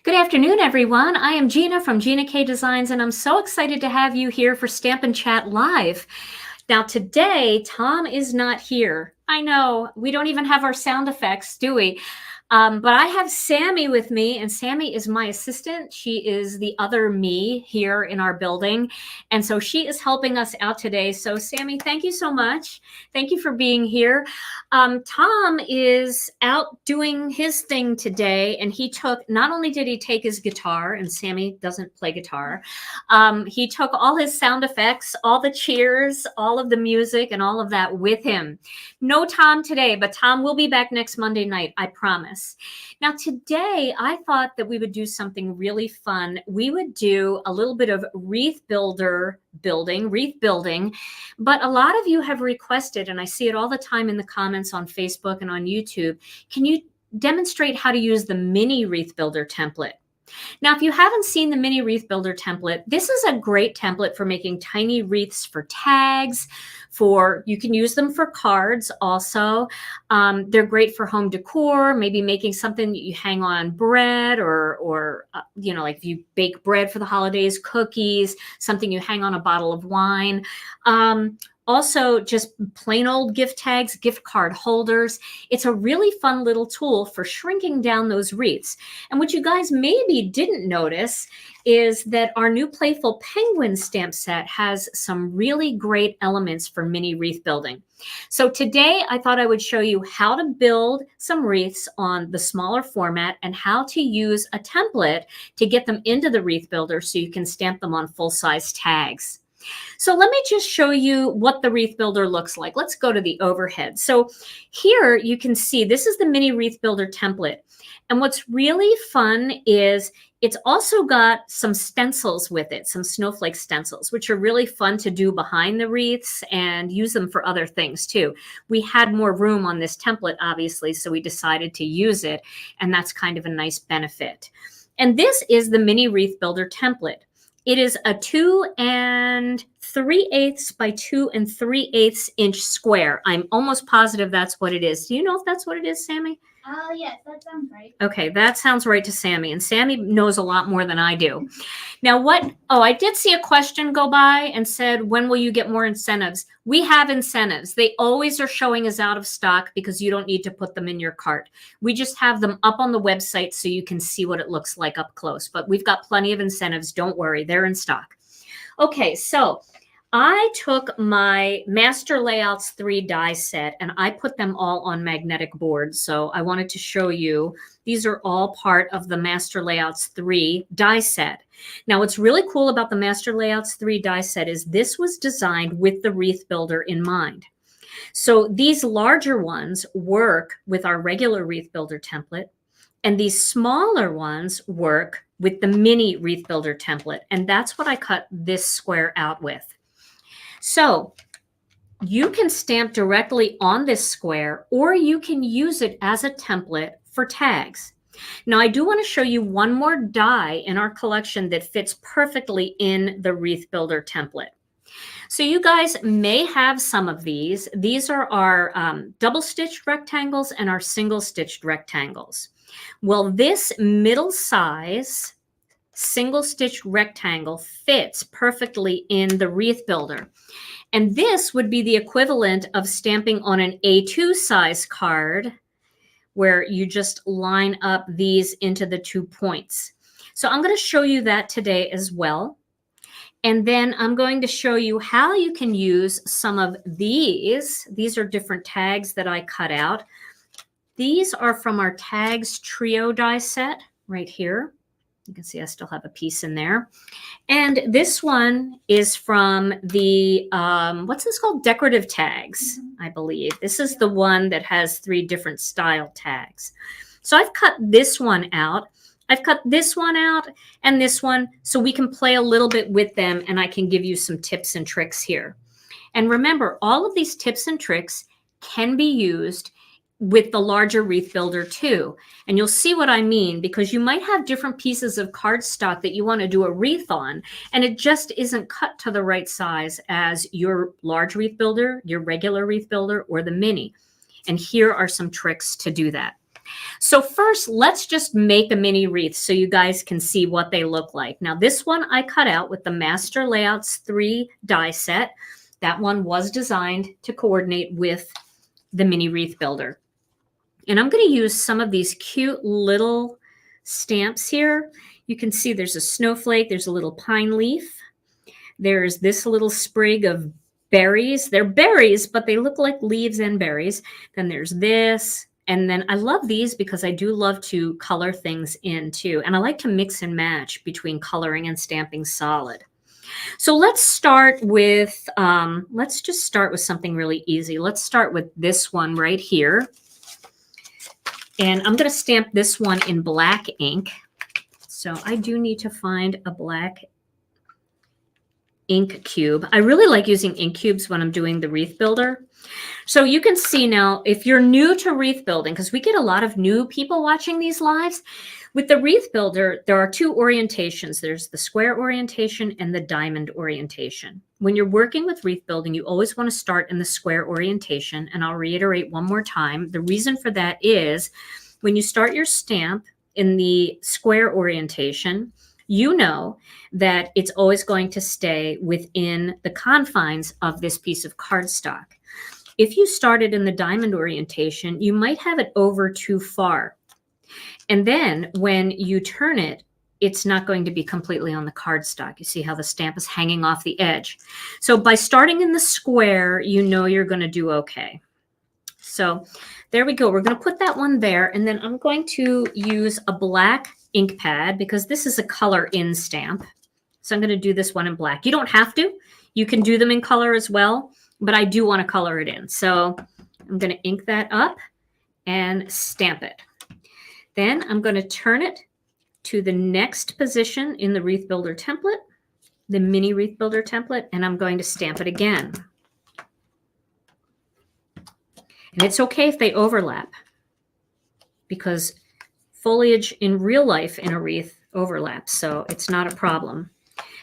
Good afternoon, everyone. I am Gina from Gina K Designs, and I'm so excited to have you here for Stampin' Chat Live. Now, today, Tom is not here. I know, we don't even have our sound effects, do we? But I have Sammy with me, and Sammy is my assistant. She is the other me here in our building, and so she is helping us out today. So, Sammy, thank you so much. Thank you for being here. Tom is out doing his thing today, and not only did he take his guitar, and Sammy doesn't play guitar, he took all his sound effects, all the cheers, all of the music, and all of that with him. No Tom today, but Tom will be back next Monday night, I promise. Now, today, I thought that we would do something really fun. We would do a little bit of wreath building, but a lot of you have requested, and I see it all the time in the comments on Facebook and on YouTube, can you demonstrate how to use the Mini Wreath Builder template? Now, if you haven't seen the Mini Wreath Builder template, this is a great template for making tiny wreaths for tags, you can use them for cards also. They're great for home decor, maybe making something that you hang on bread or like if you bake bread for the holidays, cookies, something you hang on a bottle of wine. Also, just plain old gift tags, gift card holders. It's a really fun little tool for shrinking down those wreaths. And what you guys maybe didn't notice is that our new Playful Penguins stamp set has some really great elements for mini wreath building. So today I thought I would show you how to build some wreaths on the smaller format and how to use a template to get them into the wreath builder so you can stamp them on full-size tags. So let me just show you what the wreath builder looks like. Let's go to the overhead. So here you can see this is the Mini Wreath Builder template. And what's really fun is it's also got some stencils with it, some snowflake stencils, which are really fun to do behind the wreaths and use them for other things too. We had more room on this template, obviously, so we decided to use it. And that's kind of a nice benefit. And this is the Mini Wreath Builder template. It is a 2 3/8 by 2 3/8 inch square. I'm almost positive that's what it is. Do you know if that's what it is, Sammy? Yes, that sounds right. Okay, that sounds right to Sammy, and Sammy knows a lot more than I do. Now I did see a question go by and said, when will you get more incentives? We have incentives. They always are showing us out of stock because you don't need to put them in your cart. We just have them up on the website so you can see what it looks like up close, but we've got plenty of incentives. Don't worry, they're in stock. Okay, so I took my Master Layouts 3 die set and I put them all on magnetic boards. So I wanted to show you, these are all part of the Master Layouts 3 die set. Now, what's really cool about the Master Layouts 3 die set is this was designed with the Wreath Builder in mind. So these larger ones work with our regular Wreath Builder template, and these smaller ones work with the Mini Wreath Builder template. And that's what I cut this square out with. So you can stamp directly on this square, or you can use it as a template for tags. Now, I do want to show you one more die in our collection that fits perfectly in the Wreath Builder template. So you guys may have some of these. These are our double-stitched rectangles and our single-stitched rectangles. Well, this middle size single-stitched rectangle fits perfectly in the Wreath Builder. And this would be the equivalent of stamping on an A2 size card where you just line up these into the 2 points. So I'm going to show you that today as well. And then I'm going to show you how you can use some of these. These are different tags that I cut out. These are from our Tags Trio die set right here. You can see I still have a piece in there. And this one is from the, what's this called? Decorative tags, I believe. This is the one that has 3 different style tags. So I've cut this one out. I've cut this one out and this one so we can play a little bit with them and I can give you some tips and tricks here. And remember, all of these tips and tricks can be used with the larger Wreath Builder too. And you'll see what I mean, because you might have different pieces of cardstock that you want to do a wreath on, and it just isn't cut to the right size as your large Wreath Builder, your regular Wreath Builder, or the mini. And here are some tricks to do that. So first, let's just make a mini wreath so you guys can see what they look like. Now, this one I cut out with the Master Layouts 3 die set. That one was designed to coordinate with the Mini Wreath Builder. And I'm going to use some of these cute little stamps here. You can see there's a snowflake, there's a little pine leaf. There's this little sprig of berries. They're berries, but they look like leaves and berries. Then there's this. And then I love these because I do love to color things in too. And I like to mix and match between coloring and stamping solid. So let's start with, let's just start with something really easy. Let's start with this one right here. And I'm going to stamp this one in black ink. So I do need to find a black ink cube. I really like using ink cubes when I'm doing the wreath builder. So you can see now, if you're new to wreath building, because we get a lot of new people watching these lives, with the wreath builder, there are two orientations. There's the square orientation and the diamond orientation. When you're working with wreath building, you always want to start in the square orientation. And I'll reiterate one more time. The reason for that is when you start your stamp in the square orientation, you know that it's always going to stay within the confines of this piece of cardstock. If you started in the diamond orientation, you might have it over too far. And then when you turn it, it's not going to be completely on the cardstock. You see how the stamp is hanging off the edge. So by starting in the square, you know you're going to do okay. So there we go. We're going to put that one there. And then I'm going to use a black ink pad because this is a color in stamp. So I'm going to do this one in black. You don't have to. You can do them in color as well, but I do want to color it in. So I'm going to ink that up and stamp it. Then I'm going to turn it to the next position in the Wreath Builder template, the Mini Wreath Builder template, and I'm going to stamp it again. And it's okay if they overlap because foliage in real life in a wreath overlaps, so it's not a problem.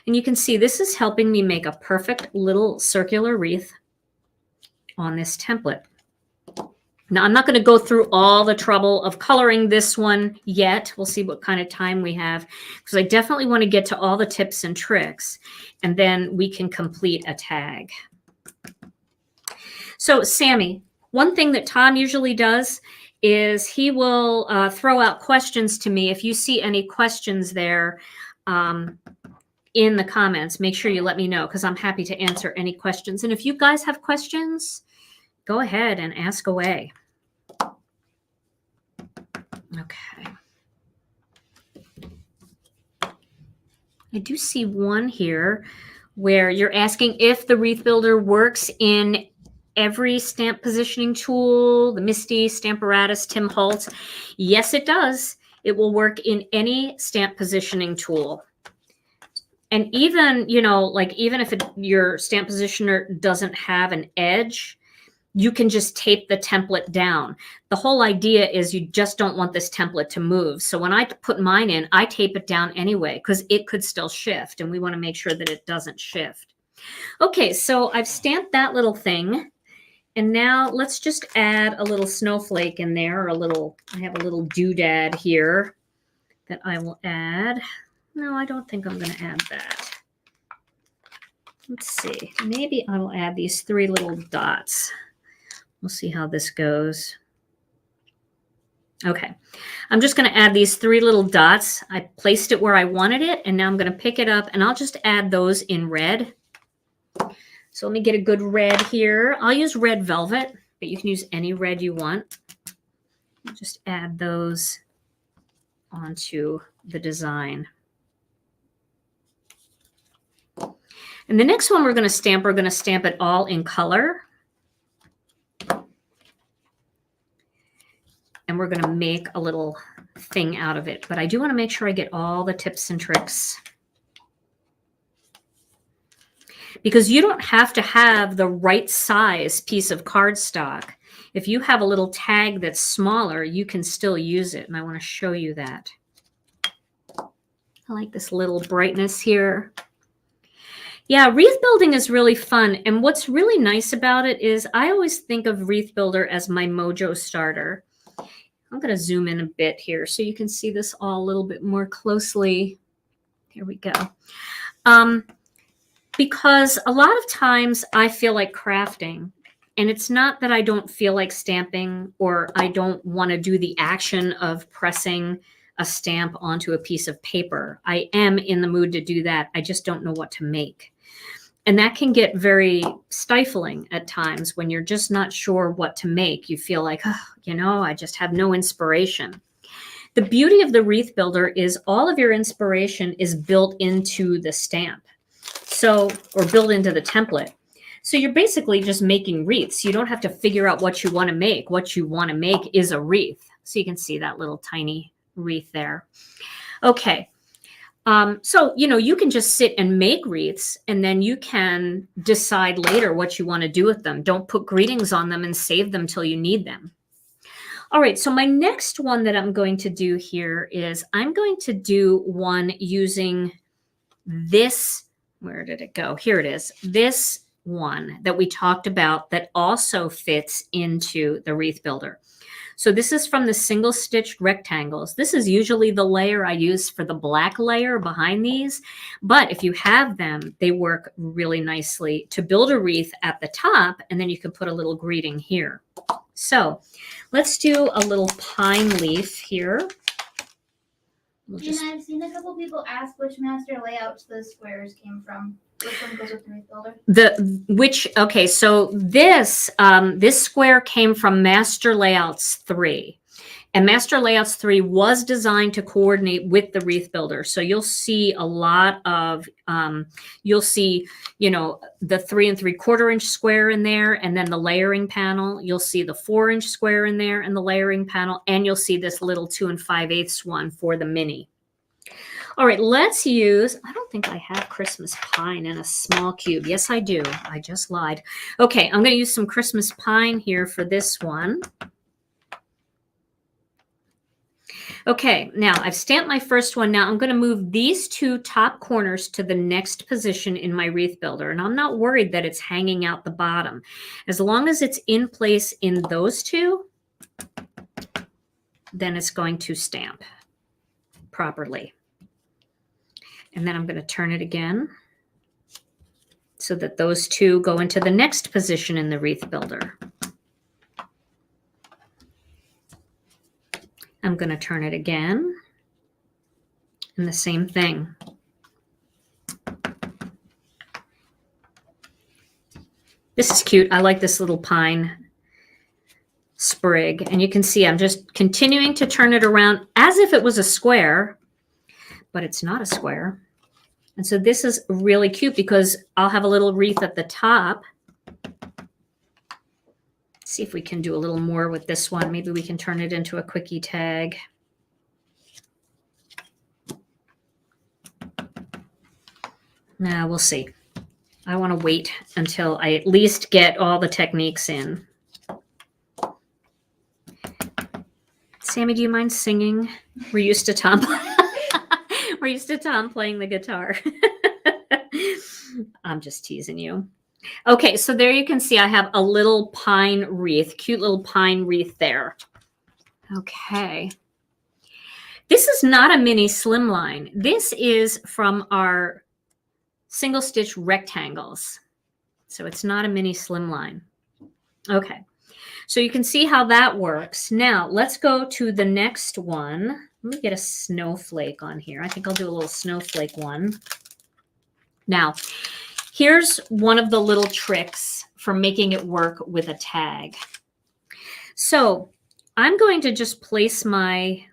And you can see this is helping me make a perfect little circular wreath on this template. Now, I'm not going to go through all the trouble of coloring this one yet. We'll see what kind of time we have because I definitely want to get to all the tips and tricks, and then we can complete a tag. So, Sammy, one thing that Tom usually does is he will throw out questions to me. If you see any questions there in the comments, make sure you let me know because I'm happy to answer any questions. And if you guys have questions, go ahead and ask away. Okay. I do see one here where you're asking if the Wreath Builder works in every stamp positioning tool, the Misti, Stamparatus, Tim Holtz. Yes, it does. It will work in any stamp positioning tool. And even, you know, like even if your stamp positioner doesn't have an edge, you can just tape the template down. The whole idea is you just don't want this template to move. So when I put mine in, I tape it down anyway because it could still shift and we want to make sure that it doesn't shift. Okay, so I've stamped that little thing. And now let's just add a little snowflake in there, or a little, I have a little doodad here that I will add. No, I don't think I'm going to add that. Let's see, maybe I will add these 3 little dots. We'll see how this goes. Okay, I'm just going to add these 3 little dots. I placed it where I wanted it, and now I'm going to pick it up, and I'll just add those in red. So let me get a good red here. I'll use red velvet, but you can use any red you want. Just add those onto the design. And the next one we're going to stamp it all in color. And we're going to make a little thing out of it. But I do want to make sure I get all the tips and tricks. Because you don't have to have the right size piece of cardstock. If you have a little tag that's smaller, you can still use it. And I want to show you that. I like this little brightness here. Yeah, wreath building is really fun. And what's really nice about it is I always think of Wreath Builder as my mojo starter. I'm going to zoom in a bit here so you can see this all a little bit more closely. Here we go. Because a lot of times I feel like crafting, and it's not that I don't feel like stamping or I don't want to do the action of pressing a stamp onto a piece of paper. I am in the mood to do that. I just don't know what to make. And that can get very stifling at times when you're just not sure what to make. You feel like, oh, you know, I just have no inspiration. The beauty of the Wreath Builder is all of your inspiration is built into the stamp. So, or built into the template. So you're basically just making wreaths. You don't have to figure out what you want to make. What you want to make is a wreath. So you can see that little tiny wreath there. Okay. So, you know, you can just sit and make wreaths and then you can decide later what you want to do with them. Don't put greetings on them and save them till you need them. All right, so my next one that I'm going to do here is I'm going to do one using this. Where did it go? Here it is. This one that we talked about that also fits into the Wreath Builder. So this is from the single stitched rectangles. This is usually the layer I use for the black layer behind these. But if you have them, they work really nicely to build a wreath at the top, and then you can put a little greeting here. So let's do a little pine leaf here. Gina, I've seen a couple people ask which master layouts the squares came from. Which one goes with the Wreath Builder? Okay, so this this square came from Master Layouts 3. And Master Layouts 3 was designed to coordinate with the Wreath Builder. So you'll see a lot of, you'll see, you know, the 3 3/4 inch square in there, and then the layering panel. You'll see the 4-inch square in there and the layering panel, and you'll see this little 2 5/8 one for the mini. All right, let's use, I don't think I have Christmas pine in a small cube. Yes, I do. I just lied. Okay, I'm going to use some Christmas pine here for this one. Okay, now I've stamped my first one. Now I'm going to move these 2 top corners to the next position in my Wreath Builder. And I'm not worried that it's hanging out the bottom. As long as it's in place in those 2, then it's going to stamp properly. And then I'm going to turn it again so that those 2 go into the next position in the Wreath Builder. I'm going to turn it again, and the same thing. This is cute. I like this little pine sprig, and you can see I'm just continuing to turn it around as if it was a square, but it's not a square. And so this is really cute because I'll have a little wreath at the top. See if we can do a little more with this one. Maybe we can turn it into a quickie tag. Nah, we'll see. I want to wait until I at least get all the techniques in. Sammy, do you mind singing? We're used to Tom. We're used to Tom playing the guitar. I'm just teasing you. Okay, so there you can see I have a little pine wreath, cute little pine wreath there. Okay. This is not a mini slimline. This is from our single stitch rectangles. So it's not a mini slimline. Okay, so you can see how that works. Now let's go to the next one. Let me get a snowflake on here. I think I'll do a little snowflake one. Now, here's one of the little tricks for making it work with a tag. So I'm going to just place my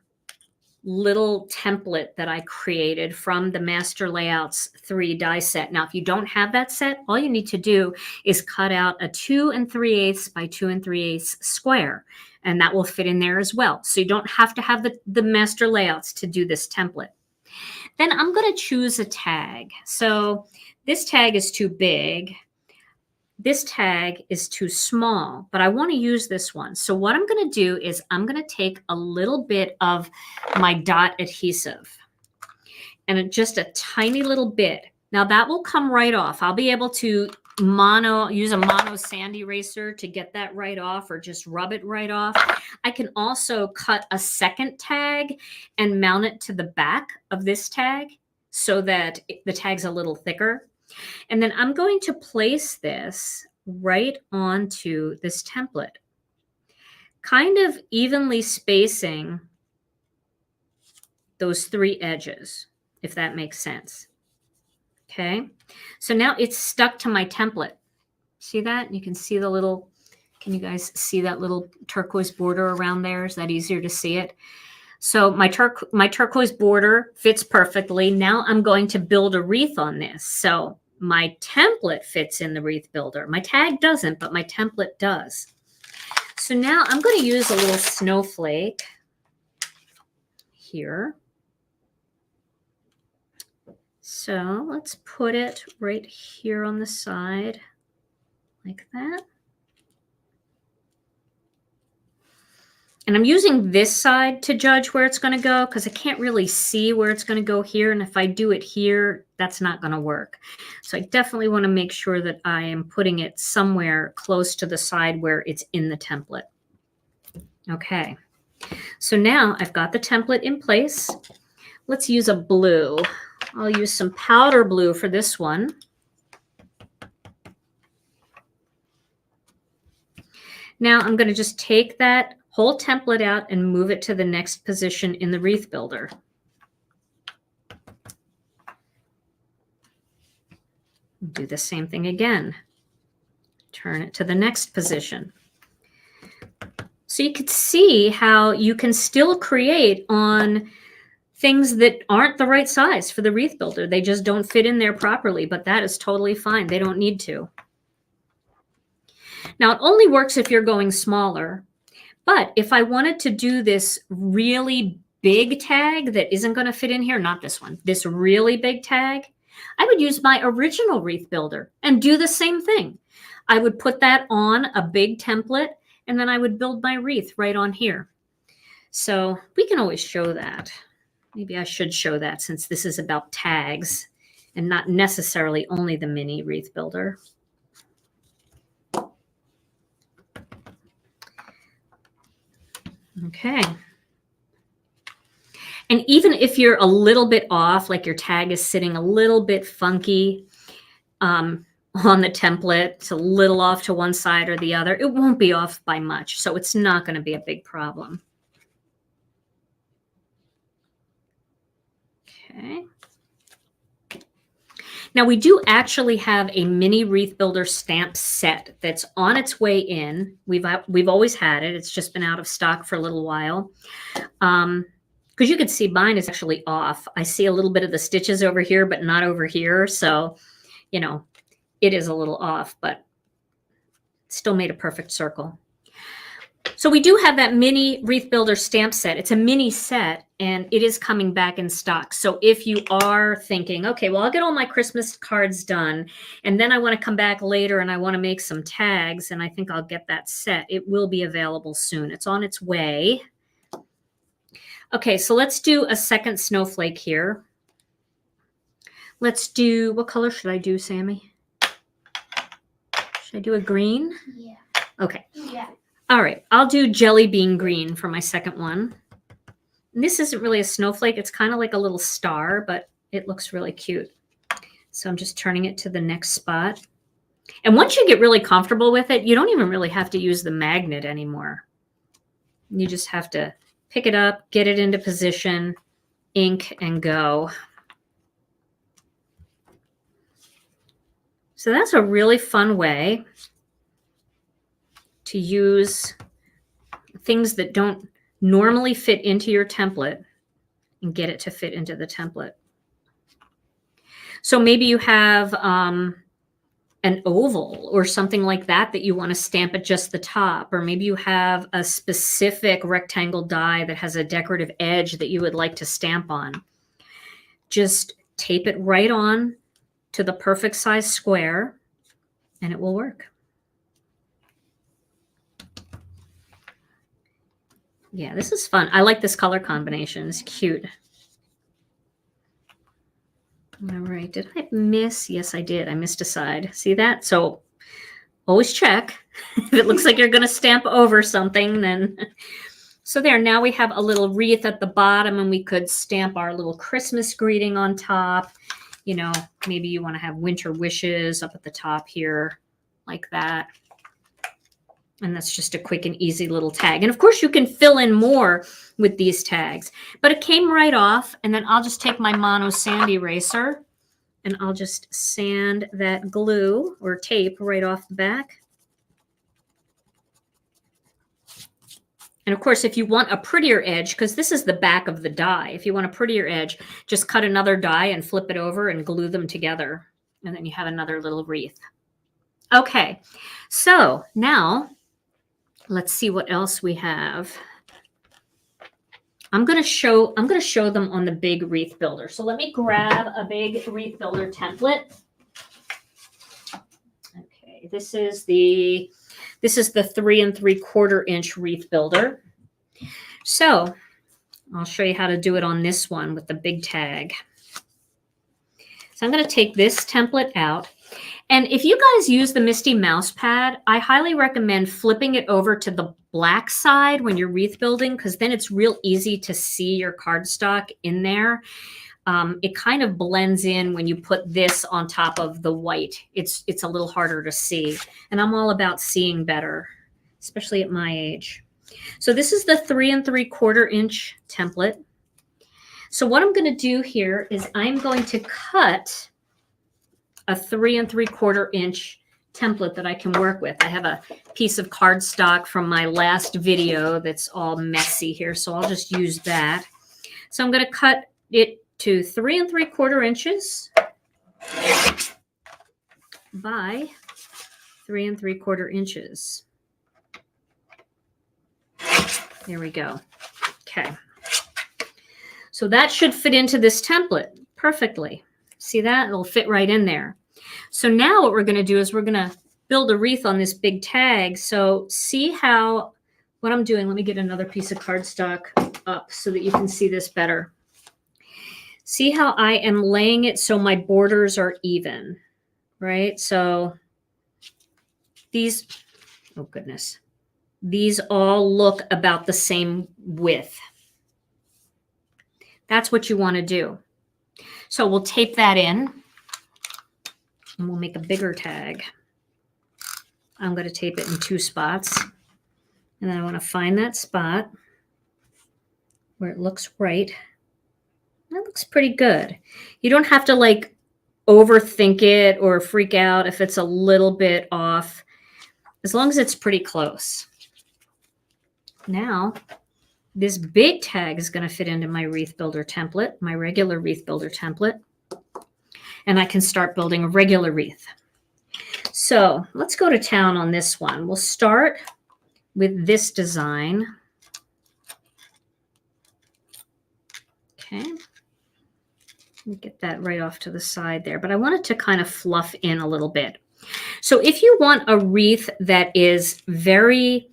little template that I created from the Master Layouts 3 die set. Now, if you don't have that set, all you need to do is cut out a 2 3/8 by 2 3/8 square, and that will fit in there as well. So you don't have to have the Master Layouts to do this template. Then I'm going to choose a tag. So this tag is too big. This tag is too small, but I want to use this one. So what I'm going to do is I'm going to take a little bit of my dot adhesive and just a tiny little bit. Now that will come right off. I'll be able to use a mono sand eraser to get that right off, or just rub it right off. I can also cut a second tag and mount it to the back of this tag so that the tag's a little thicker. And then I'm going to place this right onto this template, kind of evenly spacing those 3 edges, if that makes sense. Okay, so now it's stuck to my template. See that? You can see the little, can you guys see that little turquoise border around there? Is that easier to see it? So my turquoise border fits perfectly. Now I'm going to build a wreath on this. So my template fits in the wreath builder. My tag doesn't, but my template does. So now I'm going to use a little snowflake here. So let's put it right here on the side like that. And I'm using this side to judge where it's going to go because I can't really see where it's going to go here. And if I do it here, that's not going to work. So I definitely want to make sure that I am putting it somewhere close to the side where it's in the template. Okay. So now I've got the template in place. Let's use a blue. I'll use some powder blue for this one. Now I'm going to just take that whole template out and move it to the next position in the wreath builder. Do the same thing again. Turn it to the next position. So you could see how you can still create on things that aren't the right size for the wreath builder. They just don't fit in there properly, but that is totally fine. They don't need to. Now, it only works if you're going smaller, but if I wanted to do this really big tag that isn't going to fit in here, not this one, this really big tag, I would use my original wreath builder and do the same thing. I would put that on a big template, and then I would build my wreath right on here. So we can always show that. Maybe I should show that since this is about tags and not necessarily only the mini wreath builder. Okay. And even if you're a little bit off, like your tag is sitting a little bit funky on the template, it's a little off to one side or the other, it won't be off by much. So it's not going to be a big problem. Okay. Now we do actually have a mini wreath builder stamp set that's on its way in. We've always had it. It's just been out of stock for a little while. Because you can see mine is actually off. I see a little bit of the stitches over here, but not over here. So, you know, it is a little off, but still made a perfect circle. So we do have that mini wreath builder stamp set. It's a mini set and it is coming back in stock. So if you are thinking, okay, well, I'll get all my Christmas cards done and then I want to come back later and I want to make some tags and I think I'll get that set, it will be available soon. It's on its way. Okay, so let's do a second snowflake here. Let's do, what color should I do, Sammy? Should I do a green? Yeah. Okay. Yeah. All right, I'll do jelly bean green for my second one. And this isn't really a snowflake. It's kind of like a little star, but it looks really cute. So I'm just turning it to the next spot. And once you get really comfortable with it, you don't even really have to use the magnet anymore. You just have to pick it up, get it into position, ink, and go. So that's a really fun way to use things that don't normally fit into your template and get it to fit into the template. So maybe you have an oval or something like that that you want to stamp at just the top, or maybe you have a specific rectangle die that has a decorative edge that you would like to stamp on. Just tape it right on to the perfect size square and it will work. Yeah, this is fun. I like this color combination. It's cute. All right. right, did I miss? Yes, I did. I missed a side. See that? So always check. If it looks like you're going to stamp over something, then... So there, now we have a little wreath at the bottom, and we could stamp our little Christmas greeting on top. You know, maybe you want to have winter wishes up at the top here, like that. And that's just a quick and easy little tag. And of course, you can fill in more with these tags. But it came right off, and then I'll just take my Mono Sand Eraser, and I'll just sand that glue or tape right off the back. And of course, if you want a prettier edge, because this is the back of the die, if you want a prettier edge, just cut another die and flip it over and glue them together. And then you have another little wreath. Okay, so now let's see what else we have. I'm going to show them on the big wreath builder. So let me grab a big wreath builder template. Okay, this is the 3 3/4 inch wreath builder. So I'll show you how to do it on this one with the big tag. So I'm going to take this template out. And if you guys use the Misti mouse pad, I highly recommend flipping it over to the black side when you're wreath building, because then it's real easy to see your cardstock in there. It kind of blends in when you put this on top of the white. It's a little harder to see. And I'm all about seeing better, especially at my age. So this is the 3 3/4 inch template. So what I'm going to do here is I'm going to cut a 3 3/4 inch template that I can work with. I have a piece of cardstock from my last video that's all messy here, so I'll just use that. So I'm going to cut it to 3 3/4 inches by 3 3/4 inches. There we go. Okay. So that should fit into this template perfectly. See that? It'll fit right in there. So now what we're going to do is we're going to build a wreath on this big tag. So see how, what I'm doing, let me get another piece of cardstock up so that you can see this better. See how I am laying it so my borders are even, right? So these, oh goodness, these all look about the same width. That's what you want to do. So we'll tape that in and we'll make a bigger tag. I'm going to tape it in 2 spots. And then I want to find that spot where it looks right. That looks pretty good. You don't have to like overthink it or freak out if it's a little bit off, as long as it's pretty close. Now, this big tag is going to fit into my wreath builder template, my regular wreath builder template, and I can start building a regular wreath. So let's go to town on this one. We'll start with this design. Okay. Let me get that right off to the side there, but I want it to kind of fluff in a little bit. So if you want a wreath that is very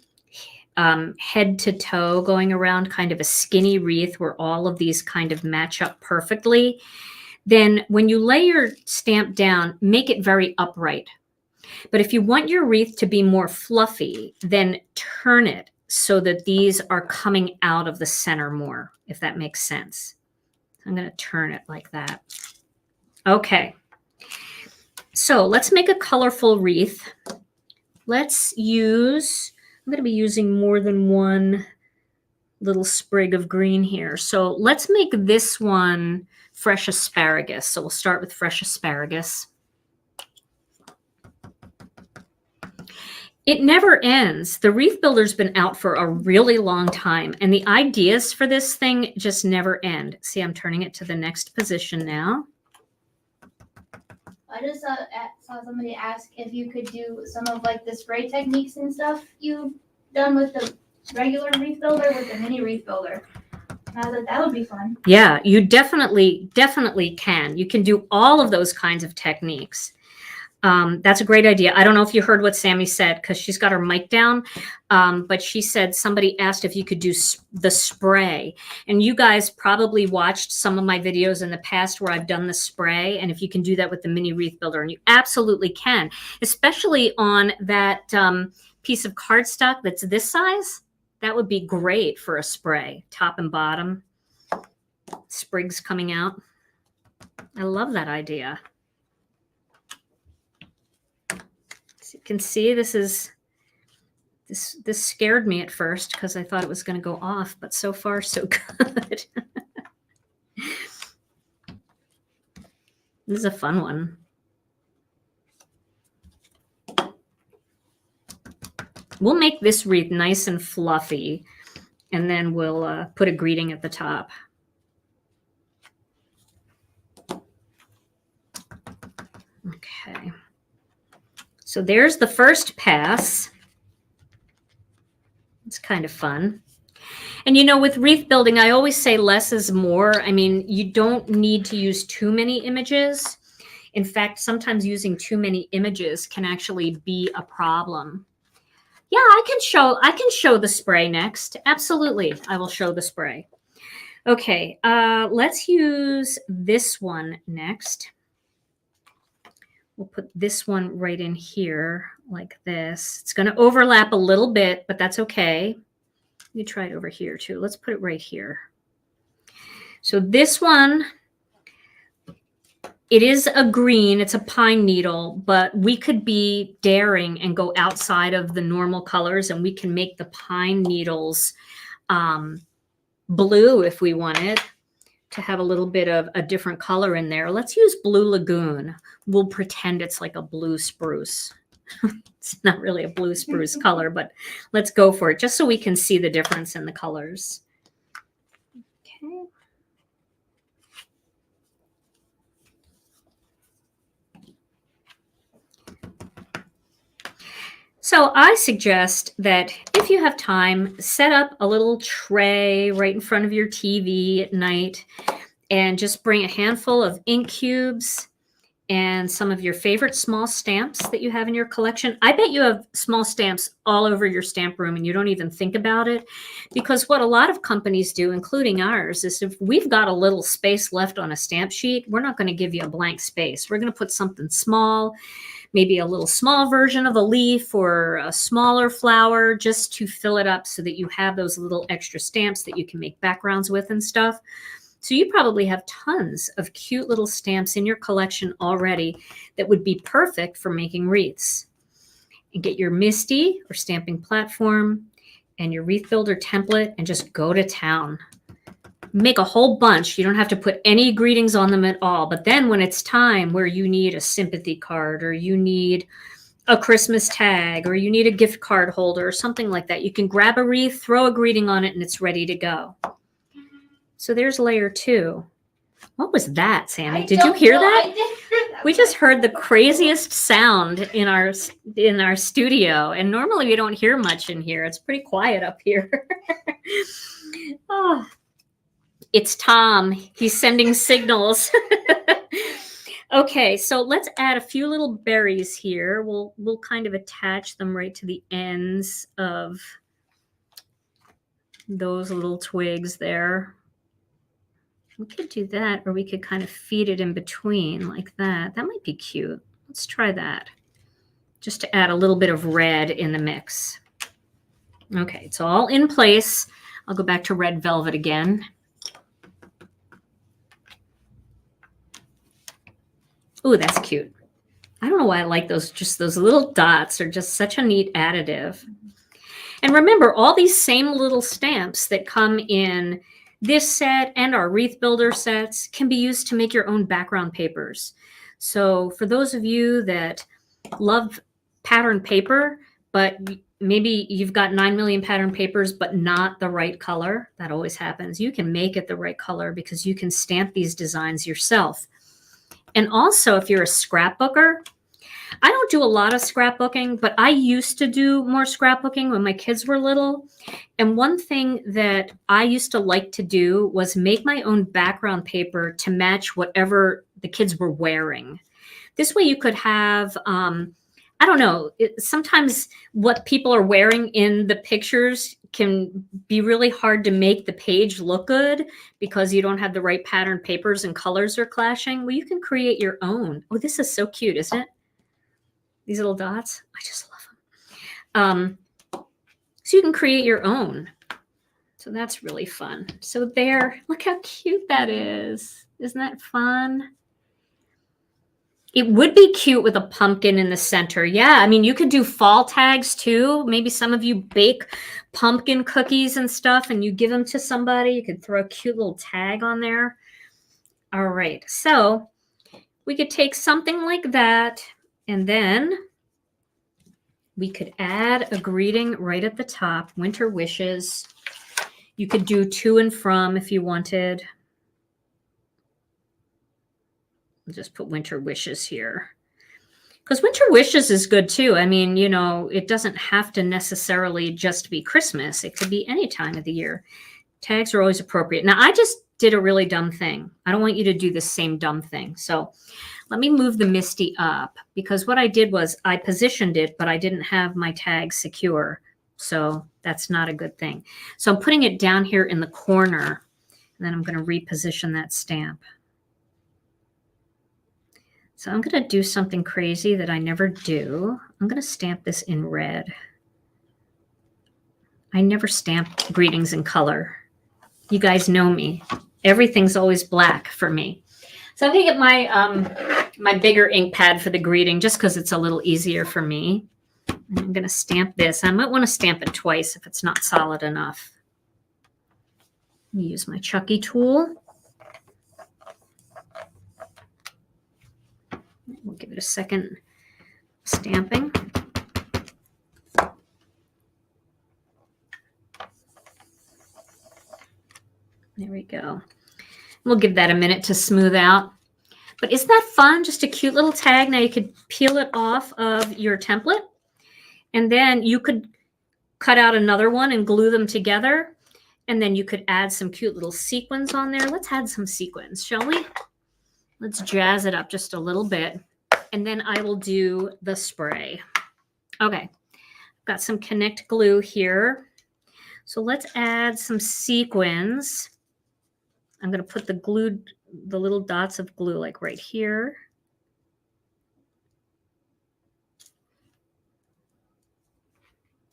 head to toe going around, kind of a skinny wreath where all of these kind of match up perfectly, then when you lay your stamp down, make it very upright. But if you want your wreath to be more fluffy, then turn it so that these are coming out of the center more, if that makes sense. I'm going to turn it like that. Okay. So let's make a colorful wreath. Let's use, I'm going to be using more than one little sprig of green here. So let's make this one fresh asparagus. So we'll start with fresh asparagus. It never ends. The wreath builder's been out for a really long time, and the ideas for this thing just never end. See, I'm turning it to the next position now. I just saw somebody ask if you could do some of like the spray techniques and stuff you've done with the regular wreath builder with the mini wreath builder. And I was like, that would be fun. Yeah, you definitely can. You can do all of those kinds of techniques. That's a great idea. I don't know if you heard what Sammy said because she's got her mic down, but she said somebody asked if you could do the spray. And you guys probably watched some of my videos in the past where I've done the spray, and if you can do that with the Mini Wreath Builder, and you absolutely can, especially on that piece of cardstock that's this size. That would be great for a spray, top and bottom, sprigs coming out. I love that idea. As you can see, this scared me at first because I thought it was going to go off, but so far so good. This is a fun one. We'll make this wreath nice and fluffy, and then we'll put a greeting at the top. Okay. So there's the first pass. It's kind of fun. And you know, with wreath building, I always say less is more. I mean, you don't need to use too many images. In fact, sometimes using too many images can actually be a problem. Yeah, I can show the spray next. Absolutely, I will show the spray. Okay, let's use this one next. We'll put this one right in here like this. It's going to overlap a little bit, but that's okay. Let me try it over here too. Let's put it right here. So this one, it is a green, it's a pine needle, but we could be daring and go outside of the normal colors, and we can make the pine needles blue if we wanted to have a little bit of a different color in there. Let's use Blue Lagoon. We'll pretend it's like a blue spruce. It's not really a blue spruce color, but let's go for it just so we can see the difference in the colors. Okay. So I suggest that if you have time, set up a little tray right in front of your TV at night and just bring a handful of ink cubes and some of your favorite small stamps that you have in your collection. I bet you have small stamps all over your stamp room and you don't even think about it, because what a lot of companies do, including ours, is if we've got a little space left on a stamp sheet, we're not going to give you a blank space. We're going to put something small, maybe a little small version of a leaf or a smaller flower, just to fill it up so that you have those little extra stamps that you can make backgrounds with and stuff. So you probably have tons of cute little stamps in your collection already that would be perfect for making wreaths. And get your Misti or stamping platform and your wreath builder template and just go to town. Make a whole bunch. You don't have to put any greetings on them at all. But then when it's time where you need a sympathy card, or you need a Christmas tag, or you need a gift card holder or something like that, you can grab a wreath, throw a greeting on it, and it's ready to go. So there's layer 2. What was that, Sammy? Did you hear that? I did hear that. We just heard the craziest sound in our studio, and normally we don't hear much in here. It's pretty quiet up here. Oh, it's Tom. He's sending signals. Okay, so let's add a few little berries here. We'll kind of attach them right to the ends of those little twigs there. We could do that, or we could kind of feed it in between like that. That might be cute. Let's try that, just to add a little bit of red in the mix. Okay, it's all in place. I'll go back to red velvet again. Ooh, that's cute. I don't know why I like those. Just those little dots are just such a neat additive. And remember, all these same little stamps that come in this set and our wreath builder sets can be used to make your own background papers. So for those of you that love pattern paper, but maybe you've got 9 million pattern papers, but not the right color, that always happens. You can make it the right color because you can stamp these designs yourself. And also, if you're a scrapbooker, I don't do a lot of scrapbooking, but I used to do more scrapbooking when my kids were little. And one thing that I used to like to do was make my own background paper to match whatever the kids were wearing. This way you could have, I don't know, sometimes what people are wearing in the pictures can be really hard to make the page look good because you don't have the right pattern papers and colors are clashing. Well, you can create your own. Oh, this is so cute, isn't it? These little dots. I just love them. So you can create your own. So that's really fun. So there, look how cute that is. Isn't that fun? It would be cute with a pumpkin in the center. Yeah, I mean, you could do fall tags too. Maybe some of you bake pumpkin cookies and stuff and you give them to somebody. You could throw a cute little tag on there. All right, so we could take something like that and then we could add a greeting right at the top, winter wishes. You could do to and from if you wanted. I'll just put winter wishes here. Because winter wishes is good too. I mean, you know, it doesn't have to necessarily just be Christmas. It could be any time of the year. Tags are always appropriate. Now, I just did a really dumb thing. I don't want you to do the same dumb thing. So let me move the Misti up because what I did was I positioned it, but I didn't have my tag secure. So that's not a good thing. So I'm putting it down here in the corner, and then I'm going to reposition that stamp. So I'm going to do something crazy that I never do. I'm going to stamp this in red. I never stamp greetings in color. You guys know me. Everything's always black for me. So I'm going to get my my bigger ink pad for the greeting just because it's a little easier for me. And I'm going to stamp this. I might want to stamp it twice if it's not solid enough. Use my Chucky tool. We'll give it a second stamping. There we go. We'll give that a minute to smooth out. But isn't that fun? Just a cute little tag. Now you could peel it off of your template. And then you could cut out another one and glue them together. And then you could add some cute little sequins on there. Let's add some sequins, shall we? Let's jazz it up just a little bit. And then I will do the spray. Okay, got some Connect glue here. So let's add some sequins. I'm going to put the little dots of glue like right here.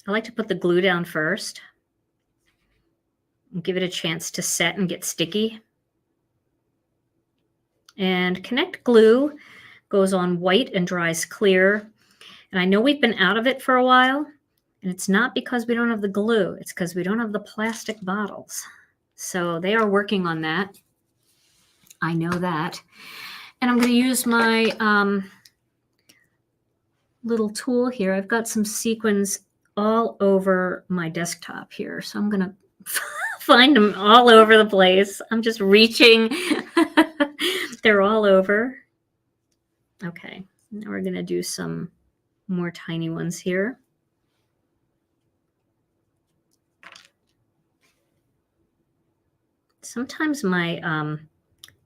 I like to put the glue down first and give it a chance to set and get sticky. And Connect glue goes on white and dries clear. And I know we've been out of it for a while, and it's not because we don't have the glue. It's because we don't have the plastic bottles. So they are working on that. I know that. And I'm going to use my little tool here. I've got some sequins all over my desktop here. So I'm going to find them all over the place. I'm just reaching. They're all over. Okay, now we're going to do some more tiny ones here. Sometimes my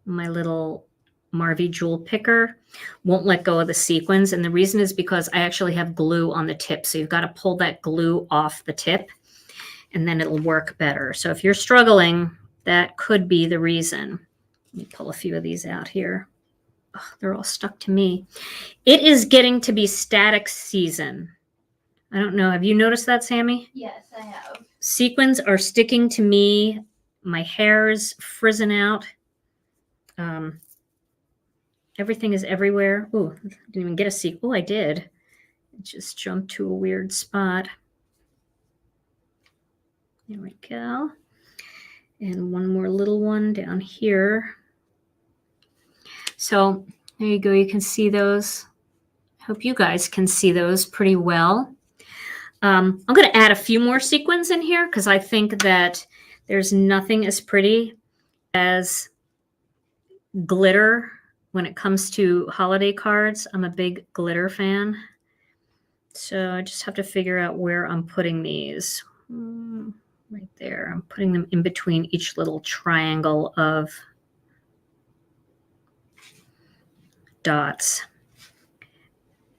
my little Marvy jewel picker won't let go of the sequins, and the reason is because I actually have glue on the tip. So you've got to pull that glue off the tip, and then it'll work better. So if you're struggling, that could be the reason. Let me pull a few of these out here. Oh, they're all stuck to me. It is getting to be static season. I don't know. Have you noticed that, Sammy? Yes, I have. Sequins are sticking to me. My hair is frizzing out. Everything is everywhere. Oh, I didn't even get a sequin. Oh, I did. It just jumped to a weird spot. There we go. And one more little one down here. So there you go. You can see those. I hope you guys can see those pretty well. I'm going to add a few more sequins in here because I think that there's nothing as pretty as glitter when it comes to holiday cards. I'm a big glitter fan. So I just have to figure out where I'm putting these. Right there. I'm putting them in between each little triangle of dots.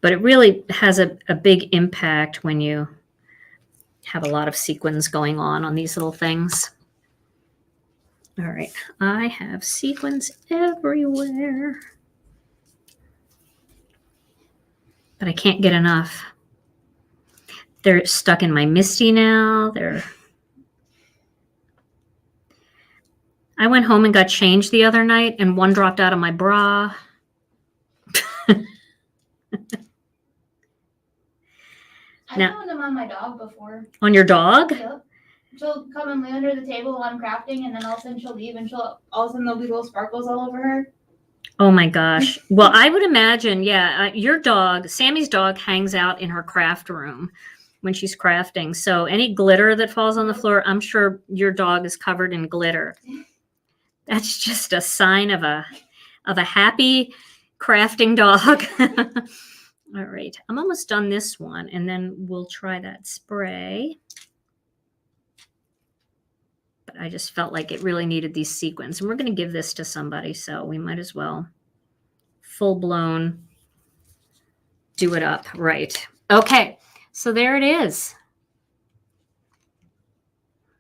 But it really has a big impact when you have a lot of sequins going on these little things. All right, I have sequins everywhere. But I can't get enough. They're stuck in my Misti now. I went home and got changed the other night, and one dropped out of my bra. I've found them on my dog before. On your dog? Yep. She'll come and lay under the table while I'm crafting, and then all of a sudden she'll leave, and all of a sudden there'll be little sparkles all over her. Oh my gosh. Well, I would imagine, yeah, your dog, Sammy's dog, hangs out in her craft room when she's crafting. So any glitter that falls on the floor, I'm sure your dog is covered in glitter. That's just a sign of a happy crafting dog. All right, I'm almost done this one, and then we'll try that spray. But I just felt like it really needed these sequins, and we're going to give this to somebody, so we might as well full-blown do it up. Right. Okay, so there it is.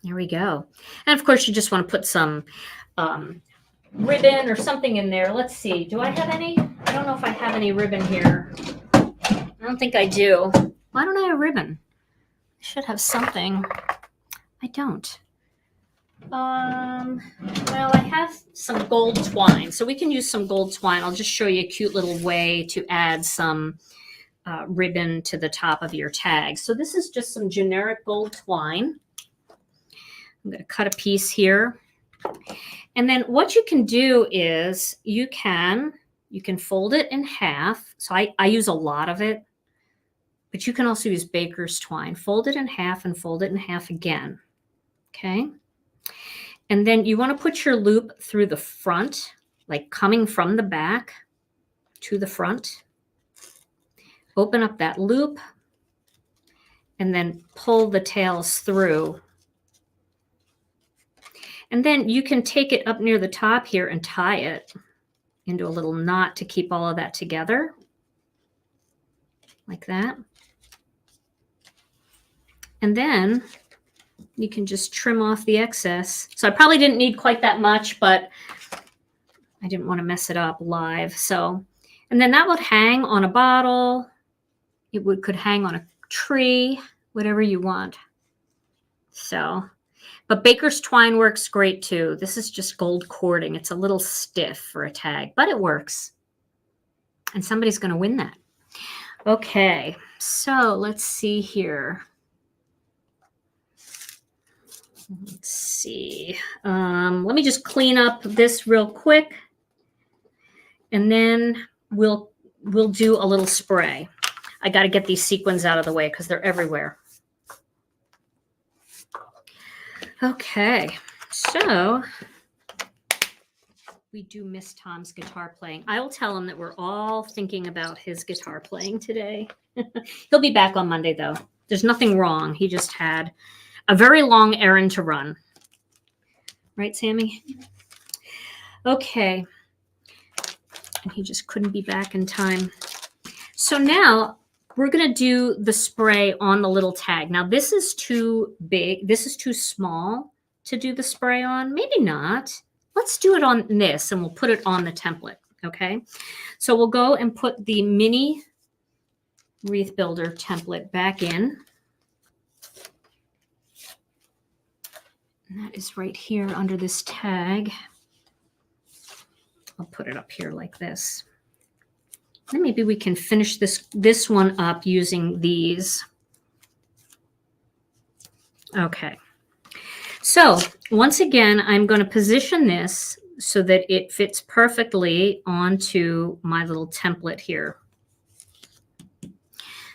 There we go. And of course, you just want to put some ribbon or something in there. Let's see. Do I have any? I don't know if I have any ribbon here. I don't think I do. Why don't I have ribbon? I should have something. I don't. Well, I have some gold twine, so we can use some gold twine. I'll just show you a cute little way to add some ribbon to the top of your tag. So this is just some generic gold twine. I'm going to cut a piece here. And then what you can do is you can fold it in half. So I use a lot of it, but you can also use baker's twine. Fold it in half and fold it in half again. Okay. And then you want to put your loop through the front, like coming from the back to the front. Open up that loop and then pull the tails through. And then you can take it up near the top here and tie it into a little knot to keep all of that together. Like that. And then you can just trim off the excess. So I probably didn't need quite that much, but I didn't want to mess it up live. So, and then that would hang on a bottle. It could hang on a tree, whatever you want. So, but baker's twine works great too. This is just gold cording. It's a little stiff for a tag, but it works. And somebody's going to win that. Okay, so let's see here. Let's see. Let me just clean up this real quick, and then we'll do a little spray. I got to get these sequins out of the way because they're everywhere. Okay, so we do miss Tom's guitar playing. I will tell him that we're all thinking about his guitar playing today. He'll be back on Monday, though. There's nothing wrong. He just had a very long errand to run. Right, Sammy? Okay. And he just couldn't be back in time. So now we're going to do the spray on the little tag. Now, this is too big. This is too small to do the spray on. Maybe not. Let's do it on this, and we'll put it on the template, okay? So we'll go and put the Mini Wreath Builder template back in. And that is right here under this tag. I'll put it up here like this. Then maybe we can finish this one up using these. Okay. So once again, I'm going to position this so that it fits perfectly onto my little template here.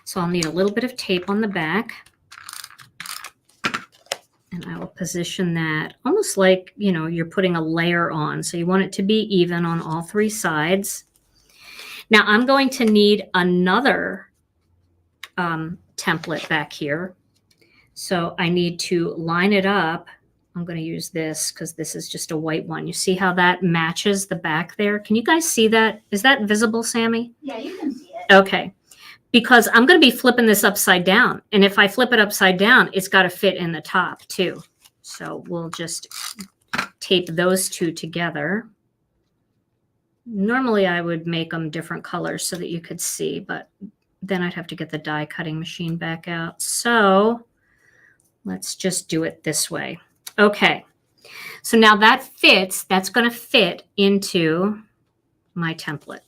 So I'll need a little bit of tape on the back. And I will position that almost like, you know, you're putting a layer on. So you want it to be even on all three sides. Now I'm going to need another template back here. So I need to line it up. I'm going to use this because this is just a white one. You see how that matches the back there? Can you guys see that? Is that visible, Sammy? Yeah, you can see it. Okay. because I'm going to be flipping this upside down. And if I flip it upside down, it's got to fit in the top too. So we'll just tape those two together. Normally I would make them different colors so that you could see, but then I'd have to get the die cutting machine back out. So let's just do it this way. Okay. So now that fits, that's going to fit into my template,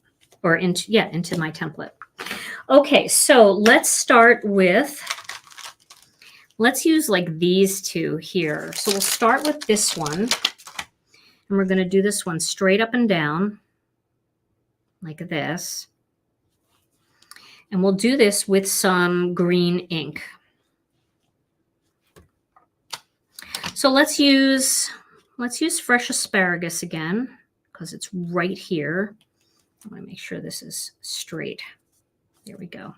or into my template. Okay. So let's start with, let's use like these two here. So we'll start with this one, and we're going to do this one straight up and down like this. And we'll do this with some green ink. So let's use fresh asparagus again, because it's right here. I want to make sure this is straight. There we go.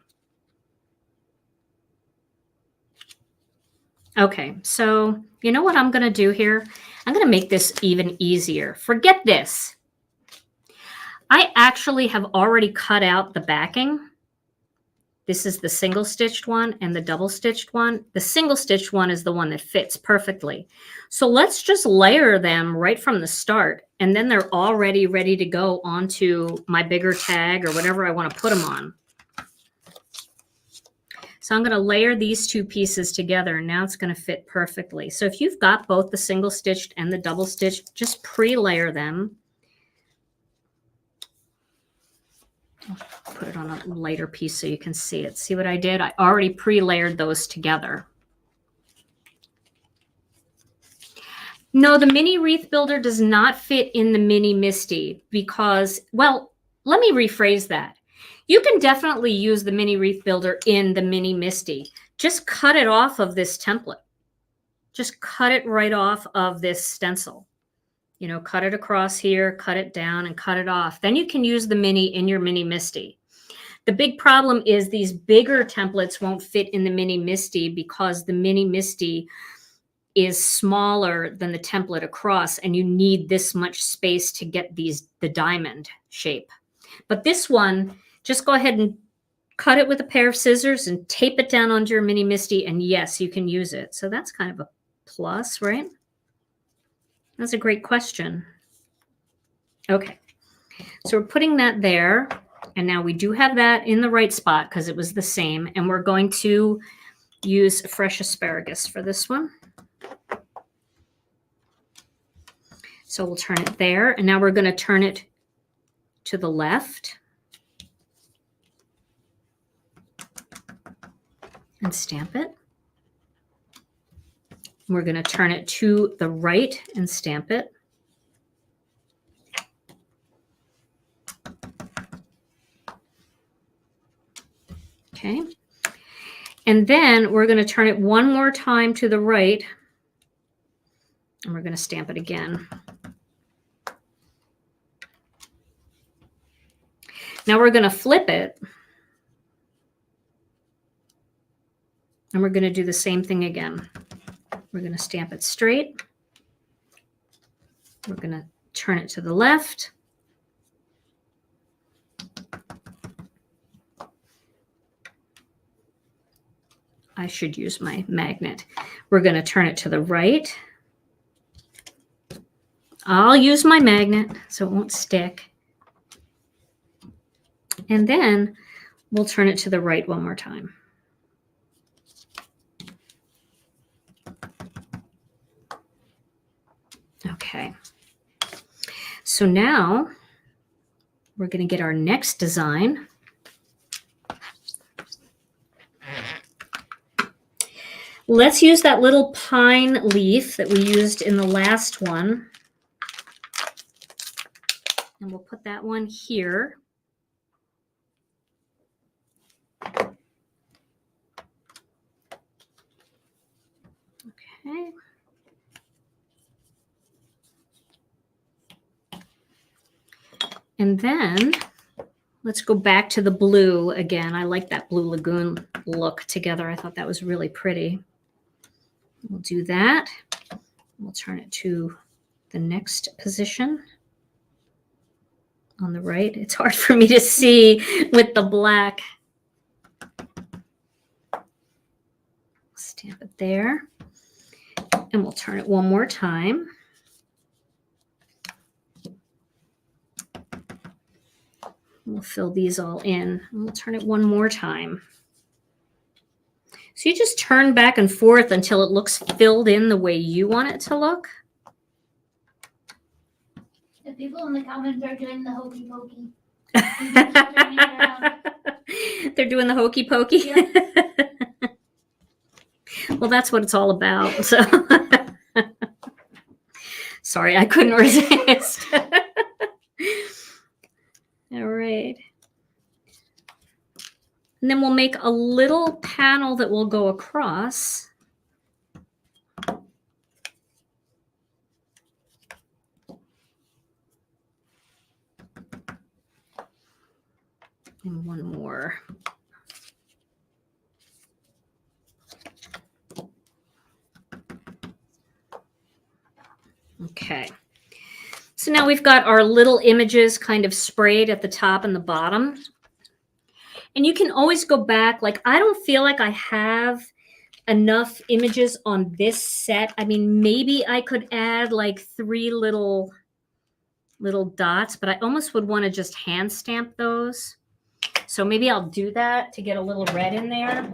Okay, so you know what I'm going to do here? I'm going to make this even easier. Forget this. I actually have already cut out the backing. This is the single stitched one and the double stitched one. The single stitched one is the one that fits perfectly. So let's just layer them right from the start, and then they're already ready to go onto my bigger tag or whatever I want to put them on. So I'm going to layer these two pieces together, and now it's going to fit perfectly. So if you've got both the single stitched and the double stitched, just pre-layer them. Put it on a lighter piece so you can see it. See what I did? I already pre-layered those together. No, the Mini Wreath Builder does not fit in the Mini Misti because, well, let me rephrase that. You can definitely use the Mini Wreath Builder in the Mini Misti. Just cut it off of this template. Just cut it right off of this stencil. You know, cut it across here, cut it down, and cut it off. Then you can use the Mini in your Mini Misti. The big problem is these bigger templates won't fit in the Mini Misti because the Mini Misti is smaller than the template across, and you need this much space to get the diamond shape. But this one, just go ahead and cut it with a pair of scissors and tape it down onto your Mini Misti, and yes, you can use it. So that's kind of a plus, right? That's a great question. Okay, so we're putting that there, and now we do have that in the right spot because it was the same, and we're going to use fresh asparagus for this one. So we'll turn it there, and now we're going to turn it to the left and stamp it. We're going to turn it to the right and stamp it. Okay. And then we're going to turn it one more time to the right, and we're going to stamp it again. Now we're going to flip it, and we're going to do the same thing again. We're going to stamp it straight. We're going to turn it to the left. I should use my magnet. We're going to turn it to the right. I'll use my magnet so it won't stick. And then we'll turn it to the right one more time. Okay, so now we're going to get our next design. Let's use that little pine leaf that we used in the last one. And we'll put that one here. Okay. And then let's go back to the blue again. I like that blue lagoon look together. I thought that was really pretty. We'll do that. We'll turn it to the next position on the right. It's hard for me to see with the black. Stamp it there. And we'll turn it one more time. We'll fill these all in. And we'll turn it one more time. So you just turn back and forth until it looks filled in the way you want it to look. The people in the comments are doing the hokey pokey. They're doing the hokey pokey. Yep. Well, that's what it's all about. So sorry, I couldn't resist. All right. And then we'll make a little panel that will go across. And one more. Okay. So now we've got our little images kind of sprayed at the top and the bottom. And you can always go back. Like, I don't feel like I have enough images on this set. I mean, maybe I could add like 3 little dots, but I almost would want to just hand stamp those. So maybe I'll do that to get a little red in there.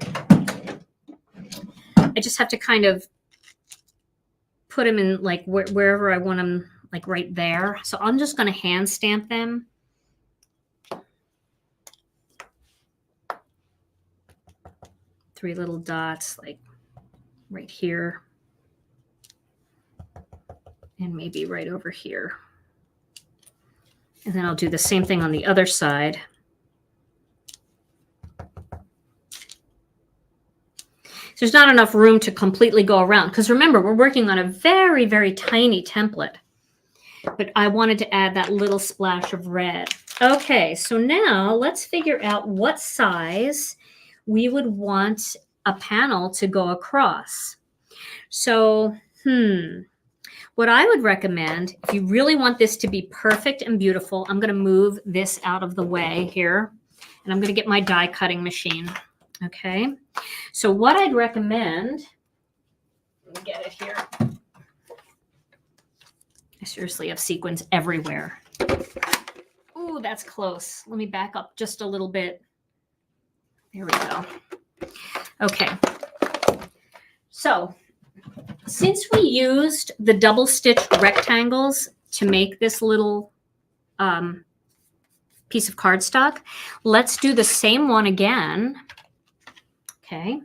I just have to kind of put them in like wherever I want them, like right there. So I'm just going to hand stamp them. Three little dots like right here. And maybe right over here. And then I'll do the same thing on the other side. There's not enough room to completely go around because remember, we're working on a very, very tiny template. But I wanted to add that little splash of red. Okay, so now let's figure out what size we would want a panel to go across. So, what I would recommend, if you really want this to be perfect and beautiful, I'm going to move this out of the way here. And I'm going to get my die cutting machine. Okay, so what I'd recommend, let me get it here. I seriously have sequins everywhere. Ooh, that's close. Let me back up just a little bit. There we go. Okay, so since we used the double stitched rectangles to make this little piece of cardstock, let's do the same one again. Okay,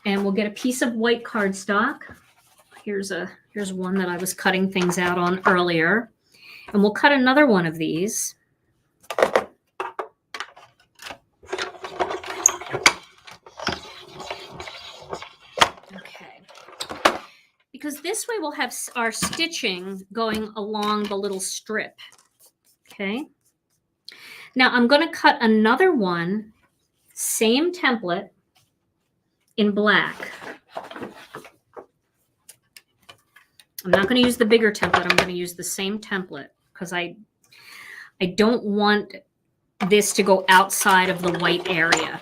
and we'll get a piece of white cardstock. Here's one that I was cutting things out on earlier, and we'll cut another one of these. Okay, because this way we'll have our stitching going along the little strip. Okay, now I'm going to cut another one, same template, in black. I'm not going to use the bigger template. I'm going to use the same template because I don't want this to go outside of the white area.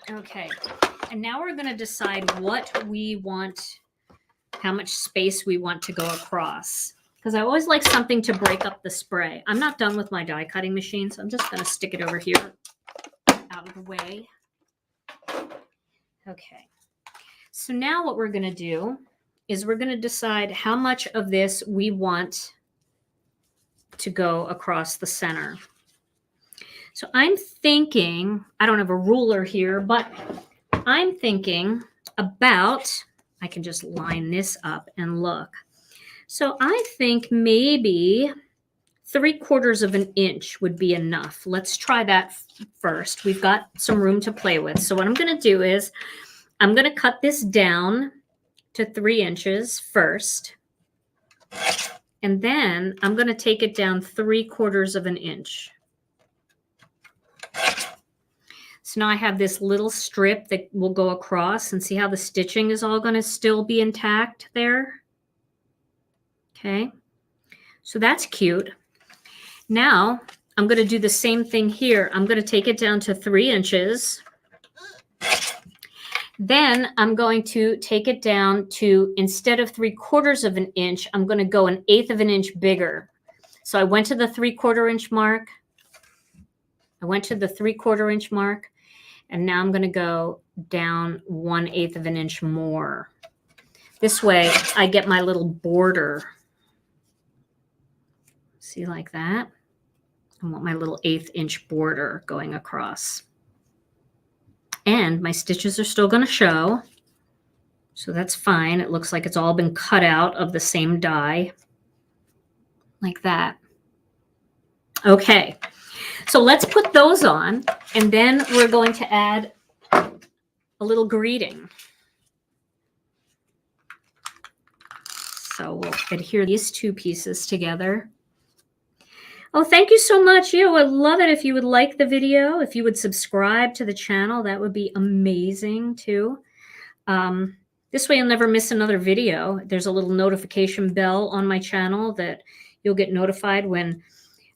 Okay, and now we're going to decide what we want, how much space we want to go across. Because I always like something to break up the spray. I'm not done with my die cutting machine, so I'm just going to stick it over here out of the way. Okay. So now what we're going to do is we're going to decide how much of this we want to go across the center. So I'm thinking, I don't have a ruler here, but I'm thinking about, I can just line this up and look. So I think maybe 3/4 of an inch would be enough. Let's try that first. We've got some room to play with. So what I'm going to do is I'm going to cut this down to 3 inches first. And then I'm going to take it down 3/4 of an inch. So now I have this little strip that will go across, and see how the stitching is all going to still be intact there. Okay, so that's cute. Now I'm going to do the same thing here. I'm going to take it down to 3 inches. Then I'm going to take it down to, instead of 3/4 of an inch, I'm going to go 1/8 of an inch bigger. So I went to the 3/4 inch mark. I went to the 3/4 inch mark, and now I'm going to go down 1/8 of an inch more. This way I get my little border. See, like that? I want my little 1/8 inch border going across. And my stitches are still going to show. So that's fine. It looks like it's all been cut out of the same die. Like that. Okay. So let's put those on, and then we're going to add a little greeting. So we'll adhere these two pieces together. Oh, thank you so much. I would love it if you would like the video, if you would subscribe to the channel. That would be amazing too. This way you'll never miss another video. There's a little notification bell on my channel that you'll get notified when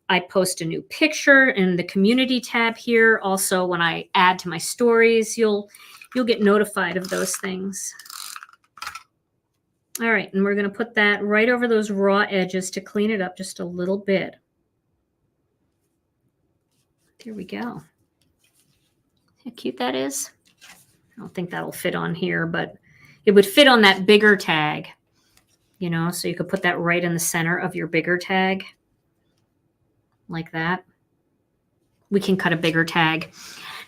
I post a new picture in the community tab here. Also, when I add to my stories, you'll get notified of those things. All right, and we're going to put that right over those raw edges to clean it up just a little bit. There we go. How cute that is. I don't think that'll fit on here, but it would fit on that bigger tag, you know, so you could put that right in the center of your bigger tag. Like that. We can cut a bigger tag.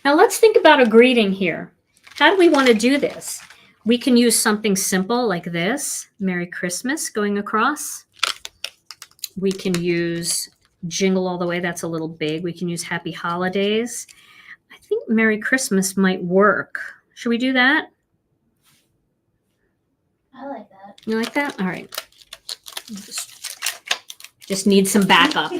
Now let's think about a greeting here. How do we want to do this? We can use something simple like this. Merry Christmas going across. We can use Jingle All the Way. That's a little big. We can use Happy Holidays. I think Merry Christmas might work. Should we do that? I like that. You like that? All right. Just need some backup.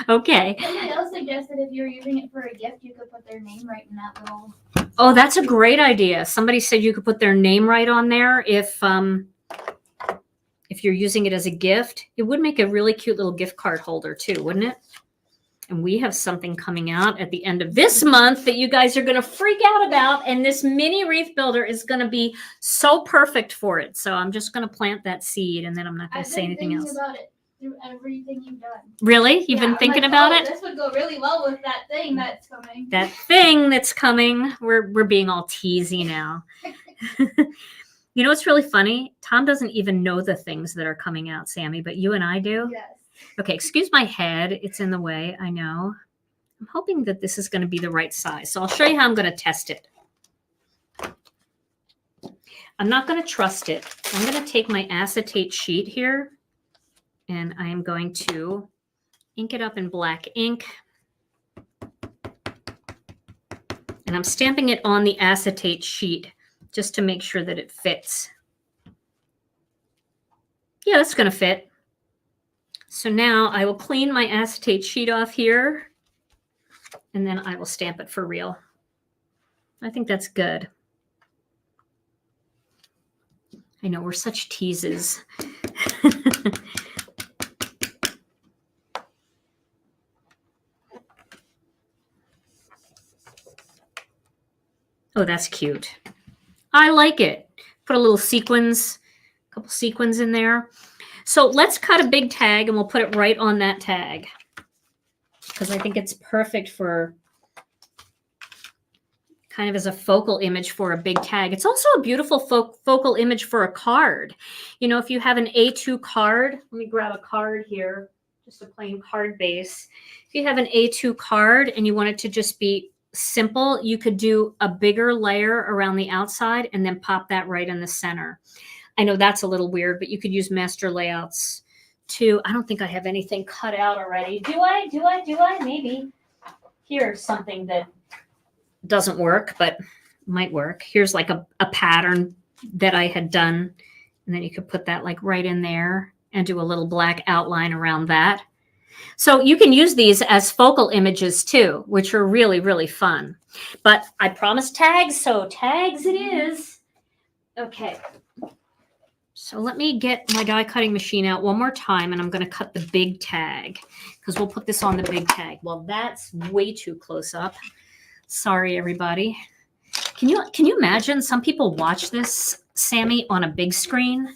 Okay. Somebody else suggested if you were using it for a gift, you could put their name right in that little... Oh, that's a great idea. Somebody said you could put their name right on there if you're using it as a gift. It would make a really cute little gift card holder too, wouldn't it? And we have something coming out at the end of this month that you guys are going to freak out about. And this mini wreath builder is going to be so perfect for it. So I'm just going to plant that seed, and then I'm not going to say anything else. I've been thinking about it through everything you've done. Really? You've been thinking about it? This would go really well with that thing that's coming. That thing that's coming. We're being all teasy now. You know what's really funny? Tom doesn't even know the things that are coming out, Sammy, but you and I do. Yes. Okay, excuse my head. It's in the way, I know. I'm hoping that this is going to be the right size. So I'll show you how I'm going to test it. I'm not going to trust it. I'm going to take my acetate sheet here, and I am going to ink it up in black ink. And I'm stamping it on the acetate sheet just to make sure that it fits. Yeah, that's going to fit. So now I will clean my acetate sheet off here, and then I will stamp it for real. I think that's good. I know, we're such teases. Oh, that's cute. I like it. Put a little sequins, a couple sequins in there. So let's cut a big tag, and we'll put it right on that tag, because I think it's perfect for kind of as a focal image for a big tag. It's also a beautiful focal image for a card. You know, if you have an A2 card, let me grab a card here, just a plain card base. If you have an A2 card and you want it to just be simple, you could do a bigger layer around the outside and then pop that right in the center. I know that's a little weird, but you could use master layouts too. I don't think I have anything cut out already. Do I? Maybe. Here's something that doesn't work, but might work. Here's like a pattern that I had done. And then you could put that like right in there and do a little black outline around that. So you can use these as focal images too, which are really, really fun. But I promised tags, so tags it is. Okay. So let me get my die cutting machine out one more time, and I'm going to cut the big tag because we'll put this on the big tag. Well, that's way too close up. Sorry, everybody. Can you imagine some people watch this, Sammy, on a big screen?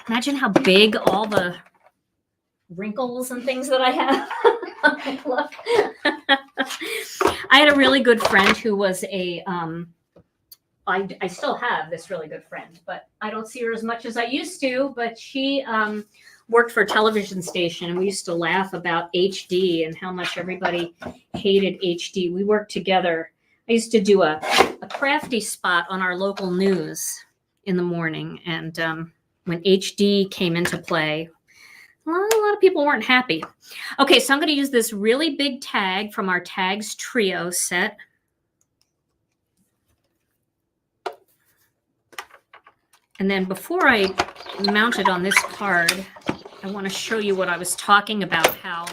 Imagine how big all the wrinkles and things that I have. Look. I had a really good friend who was a I still have this really good friend, but I don't see her as much as I used to. But she worked for a television station, and we used to laugh about HD and how much everybody hated HD. We worked together. I used to do a crafty spot on our local news in the morning, and when HD came into play, a lot of people weren't happy. Okay, so I'm going to use this really big tag from our Tags Trio set. And then before I mount it on this card, I want to show you what I was talking about, how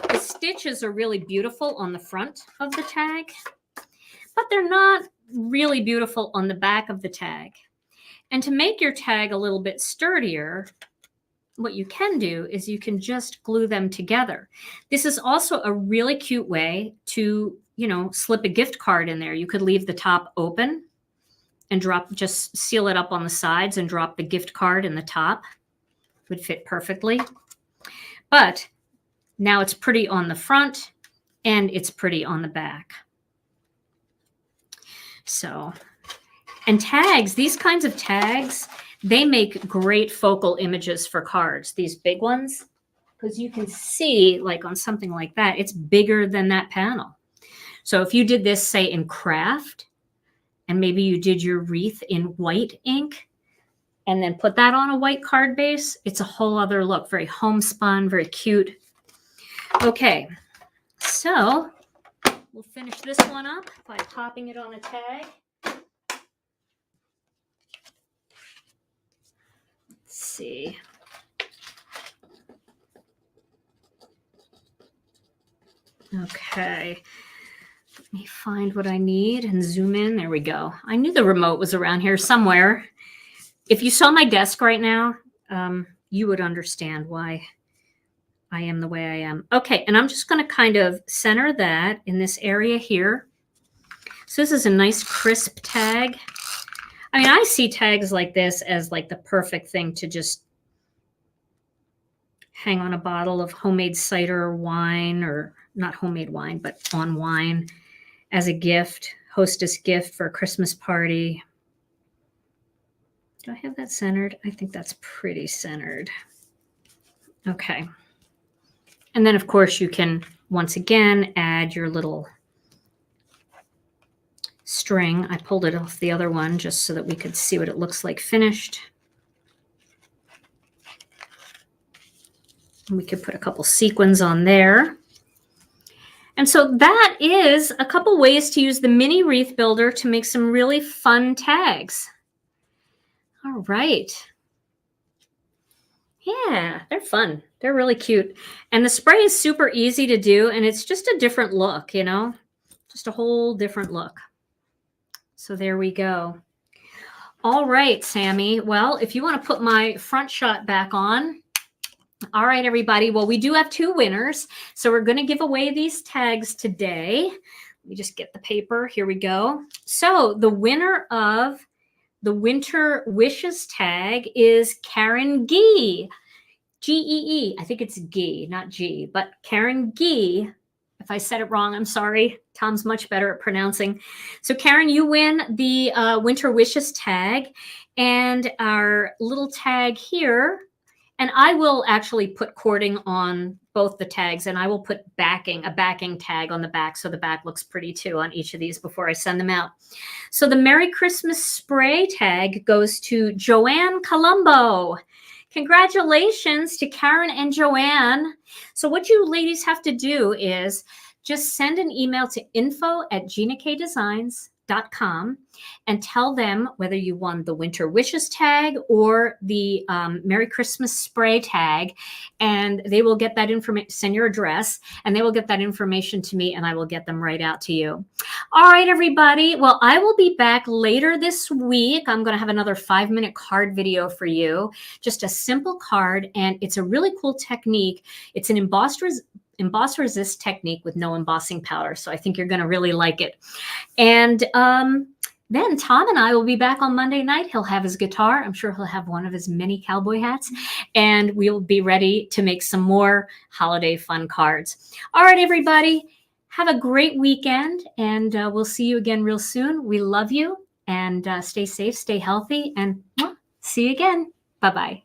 the stitches are really beautiful on the front of the tag, but they're not really beautiful on the back of the tag. And to make your tag a little bit sturdier, what you can do is you can just glue them together. This is also a really cute way to, slip a gift card in there. You could leave the top open and just seal it up on the sides and drop the gift card in the top. Would fit perfectly. But now it's pretty on the front and it's pretty on the back. So, and tags, these kinds of tags, they make great focal images for cards, these big ones, because you can see, like on something like that, it's bigger than that panel. So if you did this, say, in craft, and maybe you did your wreath in white ink, and then put that on a white card base, it's a whole other look. Very homespun, very cute. Okay, so we'll finish this one up by popping it on a tag. Let's see. Okay. Let me find what I need and zoom in. There we go. I knew the remote was around here somewhere. If you saw my desk right now, you would understand why I am the way I am. Okay, and I'm just going to kind of center that in this area here. So this is a nice crisp tag. I mean, I see tags like this as like the perfect thing to just hang on a bottle of homemade cider or wine, or not homemade wine, but on wine, as a gift, hostess gift for a Christmas party. Do I have that centered? I think that's pretty centered. Okay. And then, of course, you can, once again, add your little string. I pulled it off the other one just so that we could see what it looks like finished. And we could put a couple sequins on there. And so that is a couple ways to use the Mini Wreath Builder to make some really fun tags. All right. Yeah, they're fun. They're really cute. And the spray is super easy to do, and it's just a different look, just a whole different look. So there we go. All right, Sammy. Well, if you want to put my front shot back on. All right, everybody. Well, we do have two winners. So we're going to give away these tags today. Let me just get the paper. Here we go. So the winner of the Winter Wishes tag is Karen Gee. G-E-E. I think it's Gee, not G, but Karen Gee. If I said it wrong, I'm sorry. Tom's much better at pronouncing. So Karen, you win the Winter Wishes tag, and our little tag here. And I will actually put cording on both the tags, and I will put a backing tag on the back, so the back looks pretty too on each of these before I send them out. So the Merry Christmas spray tag goes to Joanne Columbo. Congratulations to Karen and Joanne. So what you ladies have to do is just send an email to info@GinaKDesigns.com and tell them whether you won the Winter Wishes tag or the Merry Christmas spray tag, and they will get that information. Send your address, and they will get that information to me, and I will get them right out to you. All right, everybody. Well, I will be back later this week. I'm going to have another 5-minute card video for you, just a simple card, and it's a really cool technique. It's an embossed emboss resist technique with no embossing powder. So I think you're going to really like it. And then Tom and I will be back on Monday night. He'll have his guitar. I'm sure he'll have one of his mini cowboy hats. And we'll be ready to make some more holiday fun cards. All right, everybody. Have a great weekend. And we'll see you again real soon. We love you. And stay safe, stay healthy. And see you again. Bye-bye.